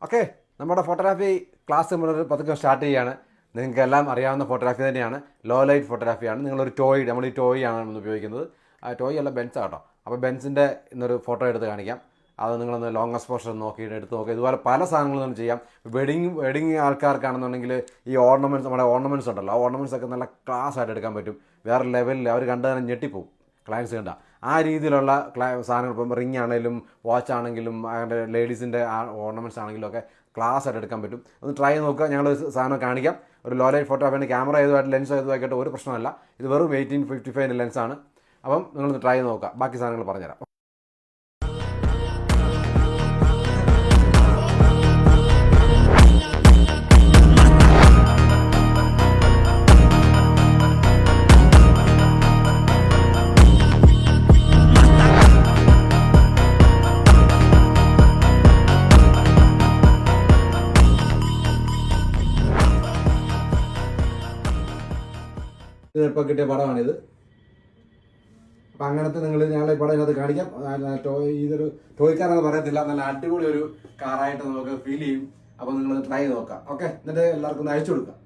Okay, നമ്മുടെ photography class നമ്മൾ പതുക്കെ സ്റ്റാർട്ട് ചെയ്യുകയാണ്. നിങ്ങൾക്ക് എല്ലാം അറിയാവുന്ന ഫോട്ടോഗ്രാഫി തന്നെയാണ്, ലോ ലൈറ്റ് ഫോട്ടോഗ്രാഫിയാണ്. നിങ്ങളൊരു ടോയ്, നമ്മൾ ഈ ടോയ് ആണ് ഉപയോഗിക്കുന്നത്. ആ ടോയ് അല്ല, ബെൻസ് കേട്ടോ. അപ്പോൾ ബെൻസിൻ്റെ ഇന്നൊരു ഫോട്ടോ എടുത്ത് കാണിക്കാം. അത് നിങ്ങളൊന്ന് ലോങ് എക്സ്പോഷർ നോക്കിയിട്ട് എടുത്ത് നോക്കുക. ഇതുപോലെ പല സാധനങ്ങളും നമുക്ക് ചെയ്യാം. വെഡിങ് ആൾക്കാർക്കാണെന്നുണ്ടെങ്കിൽ ഈ ഓർണമെൻറ്റ്സ്, നമ്മുടെ ഓർണമെൻറ്റ്സ് ഉണ്ടല്ലോ, ആ ഓർണമെൻറ്റ്സ് ഒക്കെ നല്ല ക്ലാസ് ആയിട്ട് എടുക്കാൻ പറ്റും. വേറെ ലെവലിൽ അവർ കണ്ടു തന്നെ ഞെട്ടിപ്പോവും, ക്ലയൻസ് കണ്ട ആ രീതിയിലുള്ള സാധനങ്ങൾ. ഇപ്പം റിംഗ് ആണെങ്കിലും വാച്ച് ആണെങ്കിലും അങ്ങനെ ലേഡീസിൻ്റെ ഓർണമെൻറ്റ്സ് ആണെങ്കിലും ഒക്കെ ക്ലാസ് ആയിട്ട് എടുക്കാൻ പറ്റും. ഒന്ന് ട്രൈ ചെയ്ത് നോക്കുക. ഞങ്ങൾ സാധനം കാണിക്കാം. ഒരു ലോ ലൈറ്റ് ഫോട്ടോ വേണ്ടി ക്യാമറ ഏതുമായിട്ട് ലെൻസ് ഏതുമായിക്കോട്ടെ ഒരു പ്രശ്നമല്ല. ഇത് വെറും 1855 ലെൻസാണ്. അപ്പം നിങ്ങളൊന്ന് ട്രൈ ചെയ്ത് നോക്കുക. ബാക്കി സാധനങ്ങൾ പറഞ്ഞുതരാം. ഇത് ഇപ്പോൾ കിട്ടിയ പടമാണിത്. അപ്പം അങ്ങനത്തെ ഞങ്ങൾ ഈ പടം ഇതിനകത്ത് കാണിക്കാം. ഇതൊരു ടോയ് കാറെന്ന് പറയത്തില്ല, നല്ല അടിപൊളി ഒരു കാറായിട്ട് നമുക്ക് ഫീൽ ചെയ്യും. അപ്പോൾ നിങ്ങൾ ട്രൈ ചെയ്ത് നോക്കാം. ഓക്കെ, എന്നിട്ട് എല്ലാവർക്കും ഒന്ന് അയച്ചു കൊടുക്കാം.